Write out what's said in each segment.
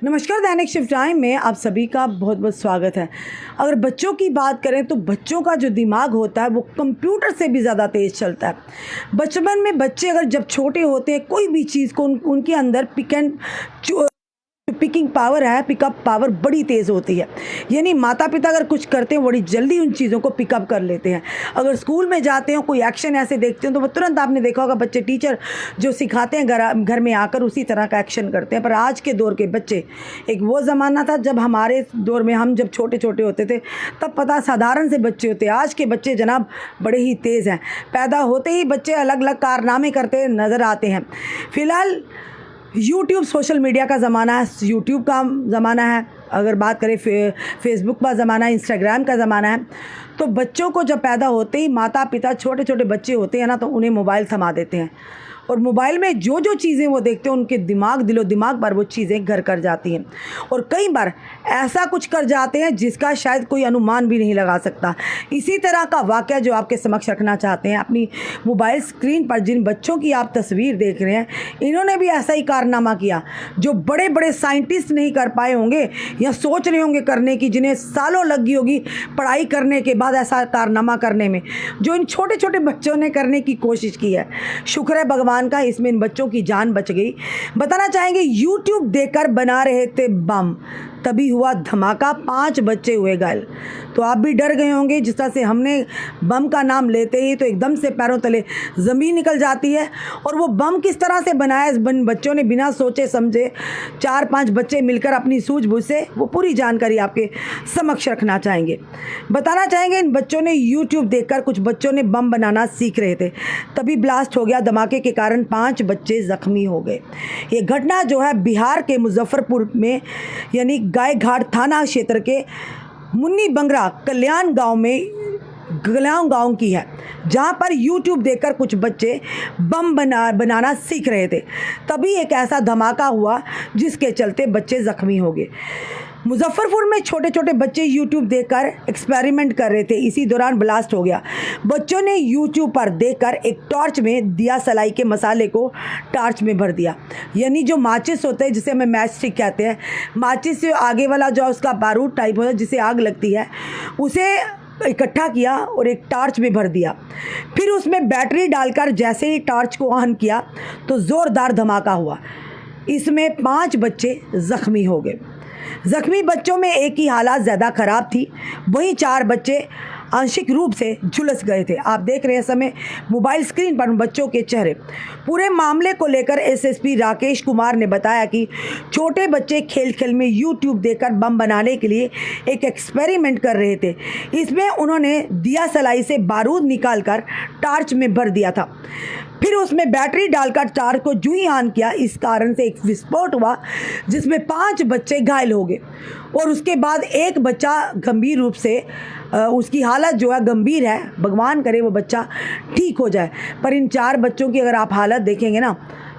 नमस्कार, दैनिक shift time में आप सभी का बहुत बहुत स्वागत है। अगर बच्चों की बात करें तो बच्चों का जो दिमाग होता है वो कंप्यूटर से भी ज़्यादा तेज़ चलता है। बचपन में बच्चे अगर जब छोटे होते हैं कोई भी चीज़ को उनके अंदर पिकिंग पावर है, पिकअप पावर बड़ी तेज़ होती है। यानी माता पिता अगर कुछ करते हैं बड़ी जल्दी उन चीज़ों को पिकअप कर लेते हैं। अगर स्कूल में जाते हो कोई एक्शन ऐसे देखते हो तो तुरंत आपने देखा होगा बच्चे टीचर जो सिखाते हैं घर में आकर उसी तरह का एक्शन करते हैं। पर आज के दौर के बच्चे, एक वो ज़माना था जब हमारे दौर में हम जब छोटे छोटे होते थे तब पता साधारण से बच्चे होते। आज के बच्चे जनाब बड़े ही तेज़ हैं। पैदा होते ही बच्चे अलग अलग कारनामे करते नज़र आते हैं। फ़िलहाल यूट्यूब सोशल मीडिया का ज़माना है, यूट्यूब का ज़माना है। अगर बात करें फेसबुक का ज़माना है, इंस्टाग्राम का ज़माना है। तो बच्चों को जब पैदा होते ही माता पिता, छोटे छोटे बच्चे होते हैं ना, तो उन्हें मोबाइल थमा देते हैं और मोबाइल में जो जो चीज़ें वो देखते हैं उनके दिलो दिमाग पर वो चीज़ें घर कर जाती हैं और कई बार ऐसा कुछ कर जाते हैं जिसका शायद कोई अनुमान भी नहीं लगा सकता। इसी तरह का वाक़या जो आपके समक्ष रखना चाहते हैं, अपनी मोबाइल स्क्रीन पर जिन बच्चों की आप तस्वीर देख रहे हैं, इन्होंने भी ऐसा ही कारनामा किया जो बड़े बड़े साइंटिस्ट नहीं कर पाए होंगे या सोच रहे होंगे करने की, जिन्हें सालों लग गई होगी पढ़ाई करने के बाद ऐसा कारनामा करने में, जो इन छोटे छोटे बच्चों ने करने की कोशिश की है। शुक्र है भगवान का, इसमें इन बच्चों की जान बच गई। बताना चाहेंगे यूट्यूब देखकर बना रहे थे बम, तभी हुआ धमाका, 5 बच्चे हुए घायल। तो आप भी डर गए होंगे, जिस तरह से हमने बम का नाम लेते ही तो एकदम से पैरों तले ज़मीन निकल जाती है। और वो बम किस तरह से बनाया, इस बच्चों ने बिना सोचे समझे 4-5 बच्चे मिलकर अपनी सूझबूझ से वो पूरी जानकारी आपके समक्ष रखना चाहेंगे। बताना चाहेंगे इन बच्चों ने यूट्यूब देखकर, कुछ बच्चों ने बम बनाना सीख रहे थे, तभी ब्लास्ट हो गया। धमाके के कारण 5 बच्चे ज़ख्मी हो गए। ये घटना जो है बिहार के मुजफ्फरपुर में यानी गायघाट थाना क्षेत्र के मुन्नी बंगरा कल्याण गांव की है, जहां पर यूट्यूब देखकर कुछ बच्चे बम बनाना सीख रहे थे। तभी एक ऐसा धमाका हुआ जिसके चलते बच्चे ज़ख्मी हो गए। मुजफ्फरपुर में छोटे छोटे बच्चे यूट्यूब देखकर एक्सपेरिमेंट कर रहे थे, इसी दौरान ब्लास्ट हो गया। बच्चों ने यूट्यूब पर देखकर एक टॉर्च में दिया सलाई के मसाले को टॉर्च में भर दिया। यानी जो माचिस होते हैं, जिसे हमें मैच स्टिक कहते हैं, माचिस से आगे वाला जो उसका बारूद टाइप होता है जिसे आग लगती है, उसे इकट्ठा किया और एक टॉर्च में भर दिया। फिर उसमें बैटरी डालकर जैसे ही टॉर्च को ऑन किया तो ज़ोरदार धमाका हुआ। इसमें 5 बच्चे ज़ख्मी हो गए। ज़ख्मी बच्चों में एक की हालत ज़्यादा ख़राब थी, वहीं 4 बच्चे आंशिक रूप से झुलस गए थे। आप देख रहे हैं समय मोबाइल स्क्रीन पर बच्चों के चेहरे। पूरे मामले को लेकर एसएसपी राकेश कुमार ने बताया कि छोटे बच्चे खेल खेल में यूट्यूब देखकर बम बनाने के लिए एक एक्सपेरिमेंट कर रहे थे। इसमें उन्होंने दिया सलाई से बारूद निकालकर टॉर्च में भर दिया था, फिर उसमें बैटरी डालकर टॉर्च को जूं ही ऑन किया। इस कारण से एक विस्फोट हुआ जिसमें 5 बच्चे घायल हो गए और उसके बाद एक बच्चा गंभीर रूप से, उसकी हालत जो है गंभीर है, भगवान करे वो बच्चा ठीक हो जाए। पर इन 4 बच्चों की अगर आप हालत देखेंगे ना,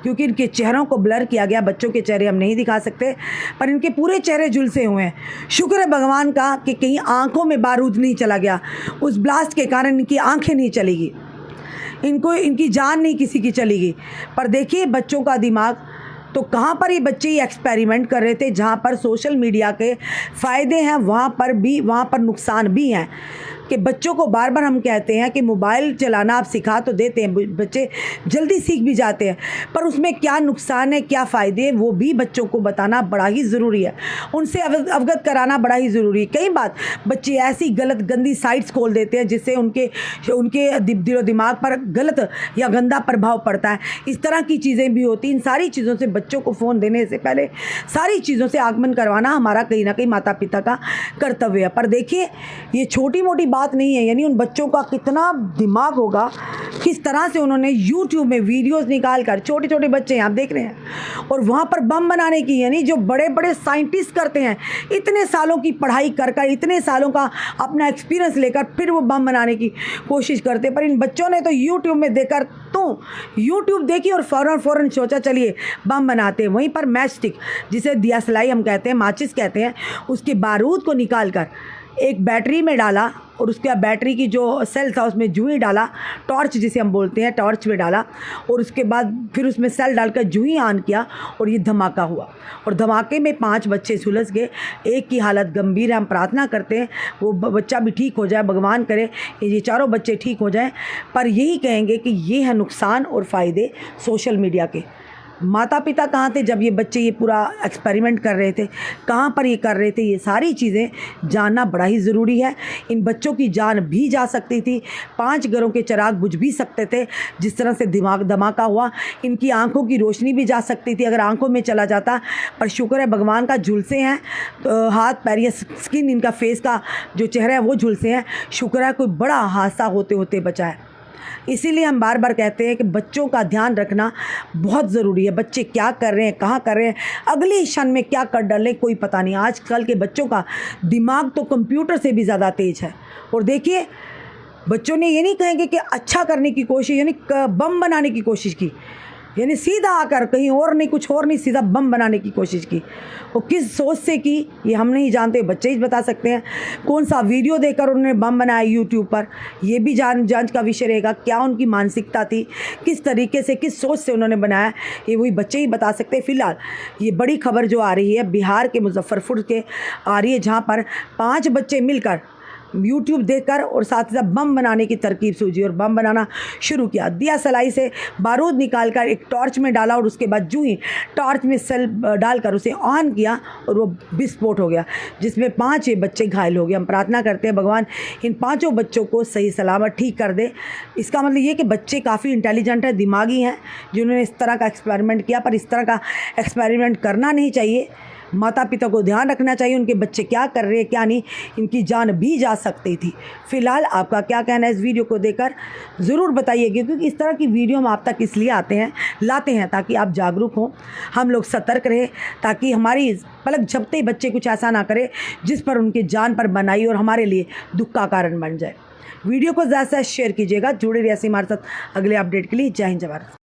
क्योंकि इनके चेहरों को ब्लर किया गया, बच्चों के चेहरे हम नहीं दिखा सकते, पर इनके पूरे चेहरे झुलसे हुए हैं। शुक्र है भगवान का कि कहीं आँखों में बारूद नहीं चला गया, उस ब्लास्ट के कारण इनकी आँखें नहीं चलेगी, इनकी जान नहीं किसी की चली गई। पर देखिए बच्चों का दिमाग, तो कहाँ पर ये बच्चे ये एक्सपेरिमेंट कर रहे थे, जहाँ पर सोशल मीडिया के फ़ायदे हैं वहाँ पर नुकसान भी हैं। कि बच्चों को बार बार हम कहते हैं कि मोबाइल चलाना आप सिखा तो देते हैं, बच्चे जल्दी सीख भी जाते हैं, पर उसमें क्या नुकसान है, क्या फ़ायदे हैं, वो भी बच्चों को बताना बड़ा ही ज़रूरी है, उनसे अवगत कराना बड़ा ही ज़रूरी है। कई बार बच्चे ऐसी गलत गंदी साइट्स खोल देते हैं जिससे उनके दिलो दिमाग पर गलत या गंदा प्रभाव पड़ता है। इस तरह की चीज़ें भी होती। इन सारी चीज़ों से बच्चों को फ़ोन देने से पहले सारी चीज़ों से आगमन करवाना हमारा कहीं ना कहीं माता पिता का कर्तव्य है। पर देखिए ये छोटी मोटी बात नहीं है, यानी उन बच्चों का कितना दिमाग होगा, किस तरह से उन्होंने यूट्यूब में वीडियोस निकालकर, छोटे छोटे बच्चे आप देख रहे हैं, और वहाँ पर बम बनाने की, यानी जो बड़े बड़े साइंटिस्ट करते हैं, इतने सालों की पढ़ाई कर इतने सालों का अपना एक्सपीरियंस लेकर फिर वो बम बनाने की कोशिश करते। पर इन बच्चों ने तो यूट्यूब में देखकर, तो यूट्यूब देखी और फ़ौरन सोचा चलिए बम बनाते हैं। वहीं पर मैच स्टिक, जिसे दिया सलाई हम कहते हैं, माचिस कहते हैं, उसके बारूद को निकाल कर एक बैटरी में डाला और उसके बाद बैटरी की जो सेल था उसमें जुई डाला, टॉर्च जिसे हम बोलते हैं, टॉर्च में डाला, और उसके बाद फिर उसमें सेल डालकर जुई ऑन किया और ये धमाका हुआ। और धमाके में 5 बच्चे झुलस गए। एक की हालत गंभीर है। हम प्रार्थना करते हैं वो बच्चा भी ठीक हो जाए, भगवान करे ये चारों बच्चे ठीक हो जाएं। पर यही कहेंगे कि ये है नुकसान और फ़ायदे सोशल मीडिया के। माता पिता कहाँ थे जब ये बच्चे ये पूरा एक्सपेरिमेंट कर रहे थे, कहाँ पर ये कर रहे थे, ये सारी चीज़ें जानना बड़ा ही ज़रूरी है। इन बच्चों की जान भी जा सकती थी, 5 घरों के चिराग बुझ भी सकते थे। जिस तरह से धमाका हुआ, इनकी आंखों की रोशनी भी जा सकती थी अगर आंखों में चला जाता। पर शुक्र है भगवान का झुलसे हैं, तो हाथ पैर या स्किन इनका फेस का जो चेहरा है वो झुलसे हैं। शुक्र है कोई बड़ा हादसा होते होते बचा है। इसीलिए हम बार बार कहते हैं कि बच्चों का ध्यान रखना बहुत ज़रूरी है। बच्चे क्या कर रहे हैं, कहाँ कर रहे हैं, अगले क्षण में क्या कर डालें कोई पता नहीं। आजकल के बच्चों का दिमाग तो कंप्यूटर से भी ज़्यादा तेज़ है। और देखिए बच्चों ने ये नहीं कहेंगे कि अच्छा करने की कोशिश, यानी बम बनाने की कोशिश की, यानी सीधा आकर कहीं और नहीं, कुछ और नहीं, सीधा बम बनाने की कोशिश की। वो किस सोच से की ये हम नहीं जानते, बच्चे ही बता सकते हैं। कौन सा वीडियो देखकर उन्होंने बम बनाया यूट्यूब पर, ये भी जांच का विषय रहेगा। क्या उनकी मानसिकता थी, किस तरीके से, किस सोच से उन्होंने बनाया, ये वही बच्चे ही बता सकते हैं। फ़िलहाल ये बड़ी खबर जो आ रही है बिहार के मुजफ्फरपुर के आ रही है, जहाँ पर 5 बच्चे मिलकर यूट्यूब देखकर और साथ ही साथ बम बनाने की तरकीब सूझी और बम बनाना शुरू किया। दिया सलाई से बारूद निकालकर एक टॉर्च में डाला और उसके बाद जूं ही टॉर्च में सेल डालकर उसे ऑन किया और वो विस्फोट हो गया, जिसमें 5 बच्चे घायल हो गए। हम प्रार्थना करते हैं भगवान इन 5 बच्चों को सही सलामत ठीक कर दे। इसका मतलब ये कि बच्चे काफ़ी इंटेलिजेंट हैं, दिमागी हैं, जिन्होंने इस तरह का एक्सपेरिमेंट किया। पर इस तरह का एक्सपेरिमेंट करना नहीं चाहिए। माता पिता को ध्यान रखना चाहिए उनके बच्चे क्या कर रहे हैं क्या नहीं, इनकी जान भी जा सकती थी। फ़िलहाल आपका क्या कहना है इस वीडियो को देखकर ज़रूर बताइएगा, क्योंकि इस तरह की वीडियो हम आप तक इसलिए लाते हैं ताकि आप जागरूक हों, हम लोग सतर्क रहें, ताकि हमारी पलक झपते ही बच्चे कुछ ऐसा ना करे जिस पर उनकी जान पर बनाई और हमारे लिए दुख का कारण बन जाए। वीडियो को ज़्यादा से ज़्यादा शेयर कीजिएगा। जुड़े रहिए हमारे साथ अगले अपडेट के लिए। जय हिंद, जय भारत।